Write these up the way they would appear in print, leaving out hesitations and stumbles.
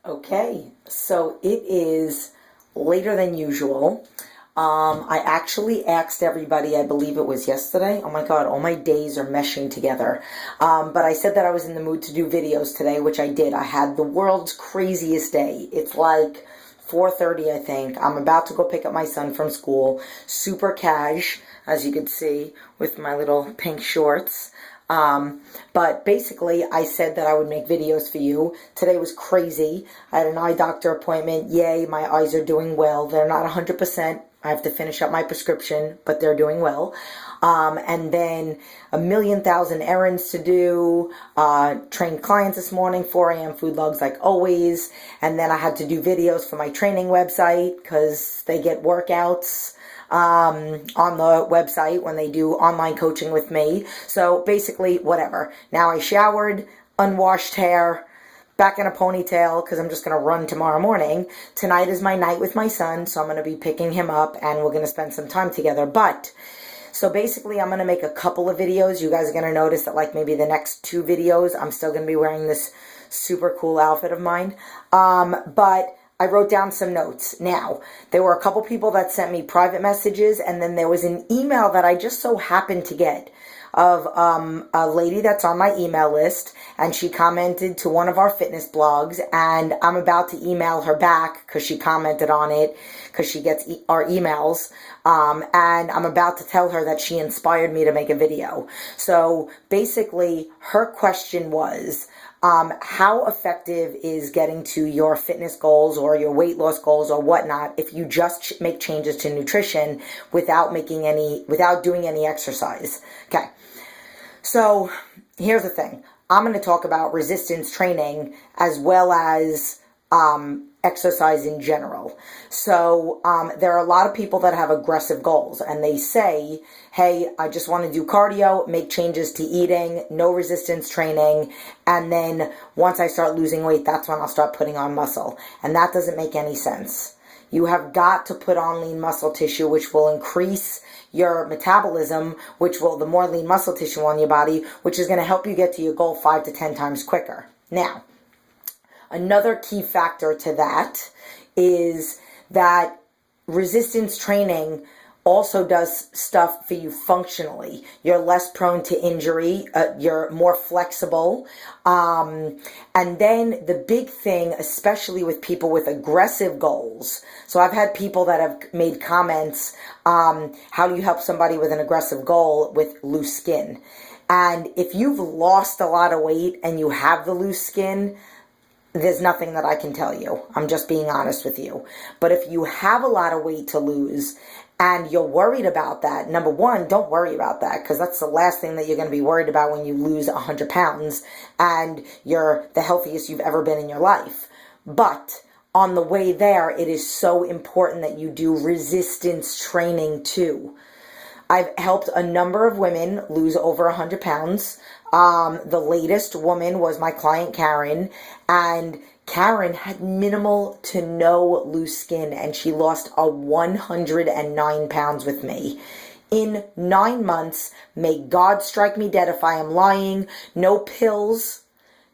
Okay, so it is later than usual. I actually asked everybody, I believe it was yesterday. Oh my God, all my days are meshing together. But I said that I was in the mood to do videos today, which I did. I had the world's craziest day. It's like 4:30, I think. I'm about to go pick up my son from school. Super cash, as you can see, with my little pink shorts. But basically, I said that I would make videos for you. Today was crazy. I had an eye doctor appointment. Yay, my eyes are doing well. They're not 100%. I have to finish up my prescription, but they're doing well. And then a million thousand errands to do, trained clients this morning, 4 a.m. food logs like always. And then I had to do videos for my training website because they get workouts on the website when they do online coaching with me. So basically, whatever. Now I showered, unwashed hair, back in a ponytail because I'm just going to run tomorrow morning. Tonight is my night with my son, so I'm going to be picking him up and we're going to spend some time together. So basically, I'm going to make a couple of videos. You guys are going to notice that like maybe the next 2 videos, I'm still going to be wearing this super cool outfit of mine. But I wrote down some notes. Now, there were a couple people that sent me private messages, and then there was an email that I just so happened to get of a lady that's on my email list, and she commented to one of our fitness blogs, and I'm about to email her back because she commented on it, because she gets our emails, and I'm about to tell her that she inspired me to make a video. So basically, her question was, how effective is getting to your fitness goals or your weight loss goals or whatnot if you just make changes to nutrition without doing any exercise? Okay. So here's the thing. I'm going to talk about resistance training as well as exercise in general. So there are a lot of people that have aggressive goals and they say, hey, I just want to do cardio, make changes to eating, no resistance training, and then once I start losing weight, that's when I'll start putting on muscle. And that doesn't make any sense. You have got to put on lean muscle tissue, which will increase your metabolism, the more lean muscle tissue on your body, which is going to help you get to your goal 5 to 10 times quicker. Now, another key factor to that is that resistance training also does stuff for you functionally. You're less prone to injury. You're more flexible. And then the big thing, especially with people with aggressive goals. So I've had people that have made comments, how do you help somebody with an aggressive goal with loose skin? And if you've lost a lot of weight and you have the loose skin, there's nothing that I can tell you. I'm just being honest with you. But if you have a lot of weight to lose and you're worried about that, number one, don't worry about that because that's the last thing that you're going to be worried about when you lose 100 pounds and you're the healthiest you've ever been in your life. But on the way there, it is so important that you do resistance training too. I've helped a number of women lose over 100 pounds. The latest woman was my client, Karen, and Karen had minimal to no loose skin, and she lost 109 pounds with me. In 9 months, may God strike me dead if I am lying, no pills,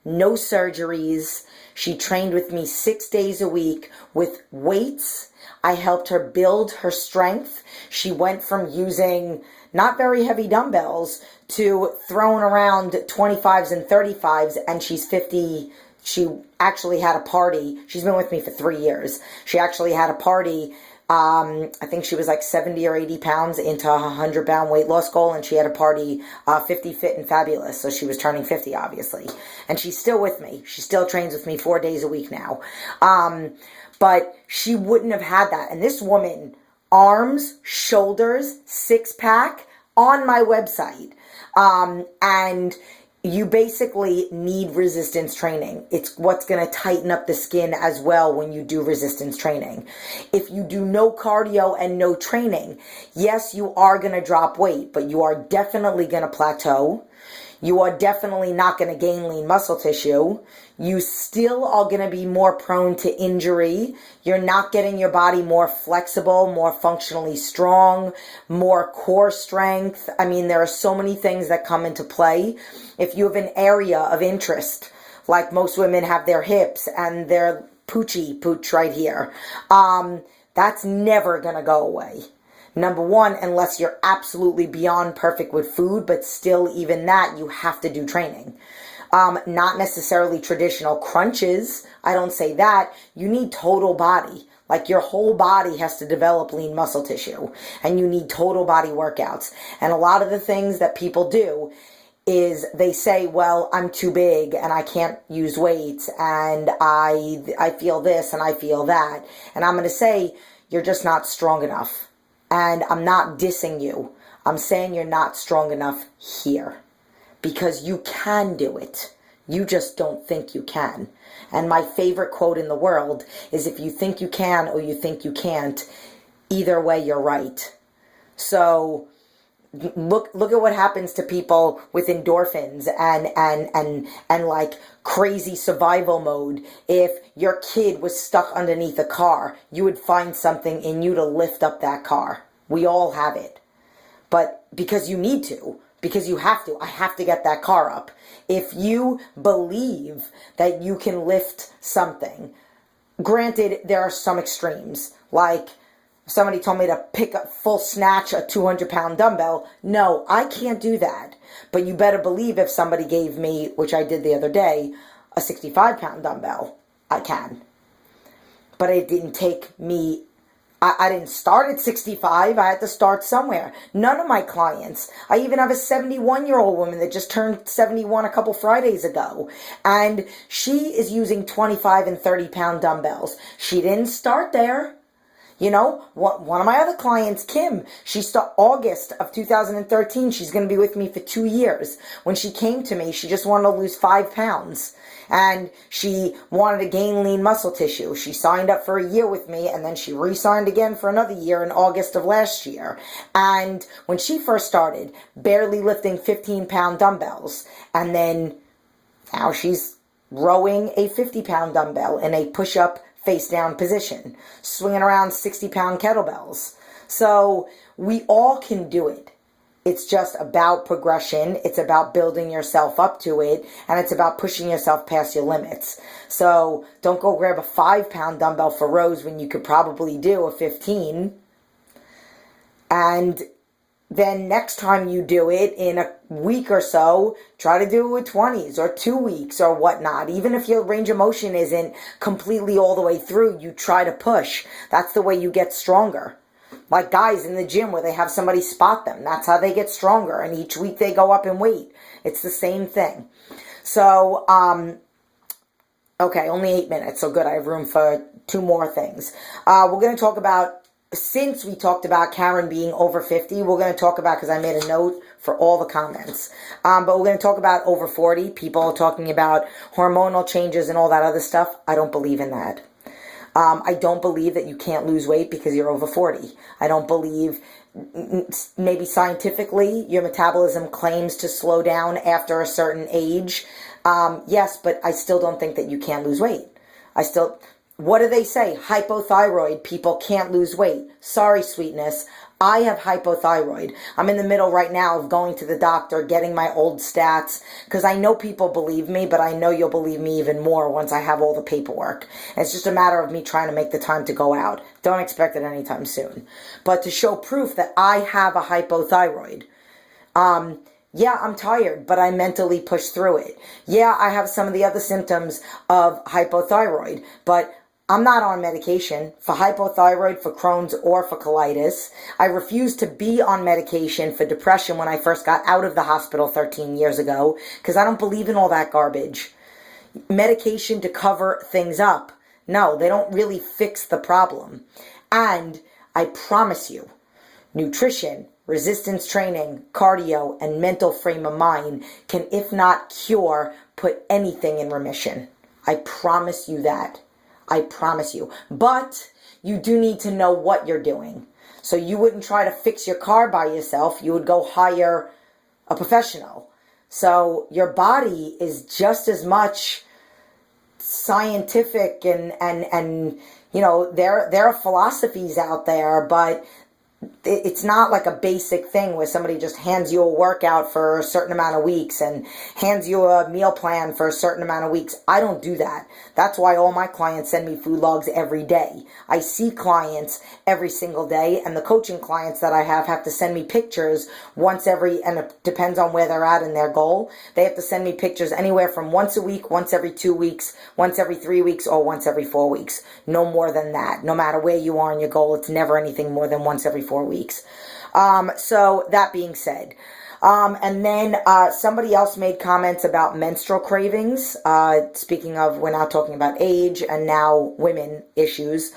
no surgeries. She trained with me 6 days a week with weights. I helped her build her strength. She went from using not very heavy dumbbells to throwing around 25s and 35s, and she's 50. She actually had a party. She's been with me for 3 years. She actually had a party. I think she was like 70 or 80 pounds into a 100-pound weight loss goal, and she had a party 50 fit and fabulous. So she was turning 50, obviously. And she's still with me. She still trains with me 4 days a week now. But she wouldn't have had that. And this woman, arms, shoulders, 6-pack on my website. And you basically need resistance training. It's what's going to tighten up the skin as well when you do resistance training. If you do no cardio and no training, yes, you are going to drop weight, but you are definitely going to plateau. You are definitely not going to gain lean muscle tissue. You still are going to be more prone to injury. You're not getting your body more flexible, more functionally strong, more core strength. I mean, there are so many things that come into play. If you have an area of interest, like most women have their hips and their pooch right here. That's never going to go away. Number one, unless you're absolutely beyond perfect with food, but still even that, you have to do training. Not necessarily traditional crunches. I don't say that. You need total body. Like your whole body has to develop lean muscle tissue, and you need total body workouts. And a lot of the things that people do is they say, well, I'm too big and I can't use weights and I feel this and I feel that. And I'm going to say, you're just not strong enough. And I'm not dissing you. I'm saying you're not strong enough here. Because you can do it. You just don't think you can. And my favorite quote in the world is, if you think you can or you think you can't, either way you're right. So look at what happens to people with endorphins and like crazy survival mode. If your kid was stuck underneath a car, you would find something in you to lift up that car. We all have it. But because you need to. Because you have to. I have to get that car up. If you believe that you can lift something, granted, there are some extremes. Like, somebody told me to pick up full snatch a 200-pound dumbbell. No, I can't do that. But you better believe if somebody gave me, which I did the other day, a 65-pound dumbbell, I can. But it didn't take me... I didn't start at 65. I had to start somewhere. None of my clients. I even have a 71-year-old woman that just turned 71 a couple Fridays ago. And she is using 25 and 30-pound dumbbells. She didn't start there. You know, one of my other clients, Kim, she started August of 2013. She's going to be with me for 2 years. When she came to me, she just wanted to lose 5 pounds. And she wanted to gain lean muscle tissue. She signed up for a year with me, and then she re-signed again for another year in August of last year. And when she first started, barely lifting 15-pound dumbbells. And then now she's rowing a 50-pound dumbbell in a push-up face-down position, swinging around 60-pound kettlebells. So we all can do it. It's just about progression. It's about building yourself up to it. And it's about pushing yourself past your limits. So don't go grab a 5-pound dumbbell for rows when you could probably do a 15. And then next time you do it in a week or so, try to do it with 20s or 2 weeks or whatnot. Even if your range of motion isn't completely all the way through, you try to push. That's the way you get stronger. Like guys in the gym where they have somebody spot them. That's how they get stronger. And each week they go up in weight. It's the same thing. So, okay, only 8 minutes. So good. I have room for 2 more things. We're going to talk about, since we talked about Karen being over 50, we're going to talk about, because I made a note for all the comments. But we're going to talk about over 40. People are talking about hormonal changes and all that other stuff. I don't believe in that. I don't believe that you can't lose weight because you're over 40. I don't believe, maybe scientifically, your metabolism claims to slow down after a certain age. Yes, but I still don't think that you can't lose weight. What do they say? Hypothyroid people can't lose weight. Sorry, sweetness. I have hypothyroid. I'm in the middle right now of going to the doctor, getting my old stats, because I know people believe me, but I know you'll believe me even more once I have all the paperwork. And it's just a matter of me trying to make the time to go out. Don't expect it anytime soon. But to show proof that I have a hypothyroid, yeah, I'm tired, but I mentally push through it. Yeah, I have some of the other symptoms of hypothyroid, but I'm not on medication for hypothyroid, for Crohn's, or for colitis. I refused to be on medication for depression when I first got out of the hospital 13 years ago, because I don't believe in all that garbage. Medication to cover things up. No, they don't really fix the problem. And I promise you, nutrition, resistance training, cardio, and mental frame of mind can, if not cure, put anything in remission. I promise you that. I promise you. But you do need to know what you're doing. So you wouldn't try to fix your car by yourself. You would go hire a professional. So your body is just as much scientific and you know, there are philosophies out there, but it's not like a basic thing where somebody just hands you a workout for a certain amount of weeks and hands you a meal plan for a certain amount of weeks. I don't do that. That's why all my clients send me food logs every day. I see clients every single day, and the coaching clients that I have to send me pictures once every, and it depends on where they're at in their goal. They have to send me pictures anywhere from once a week, once every 2 weeks, once every 3 weeks, or once every 4 weeks. No more than that. No matter where you are in your goal, it's never anything more than once every 4 weeks. So that being said, and then somebody else made comments about menstrual cravings. Speaking of, we're now talking about age and now women issues.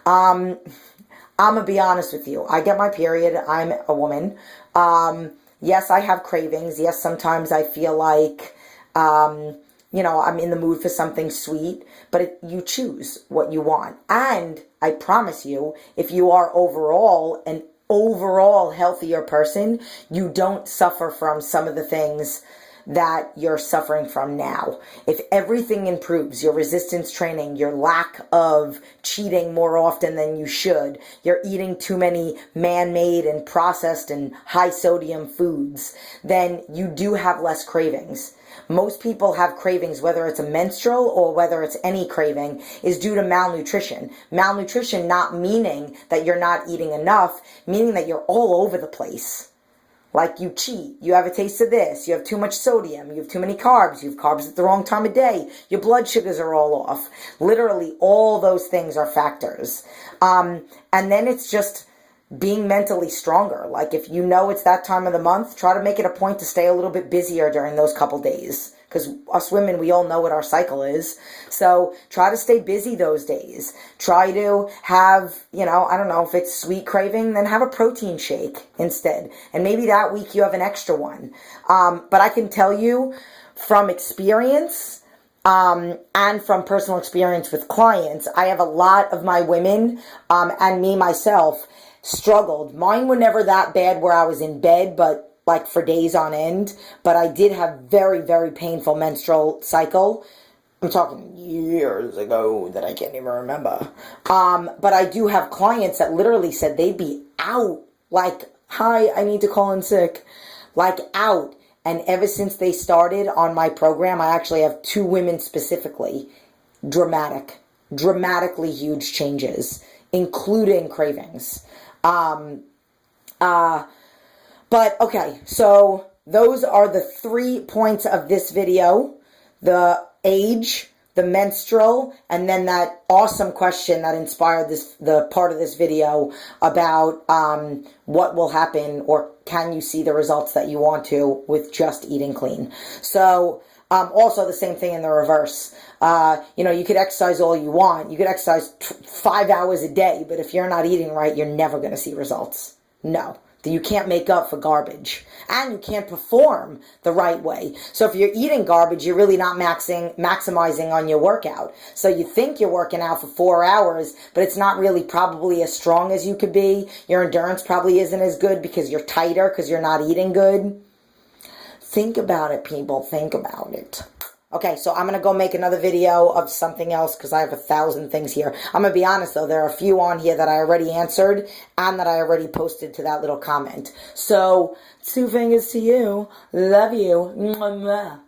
I'm going to be honest with you. I get my period. I'm a woman. Yes, I have cravings. Yes, sometimes I feel like, I'm in the mood for something sweet, but you choose what you want. And I promise you, if you are overall an overall healthier person, you don't suffer from some of the things that you're suffering from now. If everything improves, your resistance training, your lack of cheating more often than you should, you're eating too many man-made and processed and high sodium foods, then you do have less cravings. Most people have cravings, whether it's a menstrual or whether it's any craving, is due to malnutrition. Malnutrition not meaning that you're not eating enough, meaning that you're all over the place. Like you cheat, you have a taste of this, you have too much sodium, you have too many carbs, you have carbs at the wrong time of day, your blood sugars are all off. Literally, all those things are factors. And then it's just being mentally stronger. Like if you know it's that time of the month, try to make it a point to stay a little bit busier during those couple days. Because us women, we all know what our cycle is. So try to stay busy those days. Try to have, I don't know, if it's sweet craving, then have a protein shake instead. And maybe that week you have an extra one. But I can tell you from experience, and from personal experience with clients, I have a lot of my women, and me myself, struggled. Mine were never that bad where I was in bed, but like for days on end. But I did have very, very painful menstrual cycle. I'm talking years ago that I can't even remember. But I do have clients that literally said they'd be out. Like, hi, I need to call in sick. Like out. And ever since they started on my program, I actually have 2 women specifically. Dramatically huge changes, including cravings. But okay, so those are the 3 points of this video: the age, the menstrual, and then that awesome question that inspired the part of this video about what will happen, or can you see the results that you want to with just eating clean. So also the same thing in the reverse. You could exercise all you want. You could exercise 5 hours a day, but if you're not eating right, you're never going to see results. No. You can't make up for garbage. And you can't perform the right way. So if you're eating garbage, you're really not maximizing on your workout. So you think you're working out for 4 hours, but it's not really probably as strong as you could be. Your endurance probably isn't as good because you're tighter, because you're not eating good. Think about it, people. Think about it. Okay, so I'm going to go make another video of something else because I have 1,000 things here. I'm going to be honest, though. There are a few on here that I already answered and that I already posted to that little comment. So, 2 fingers to you. Love you. Mwah, mwah.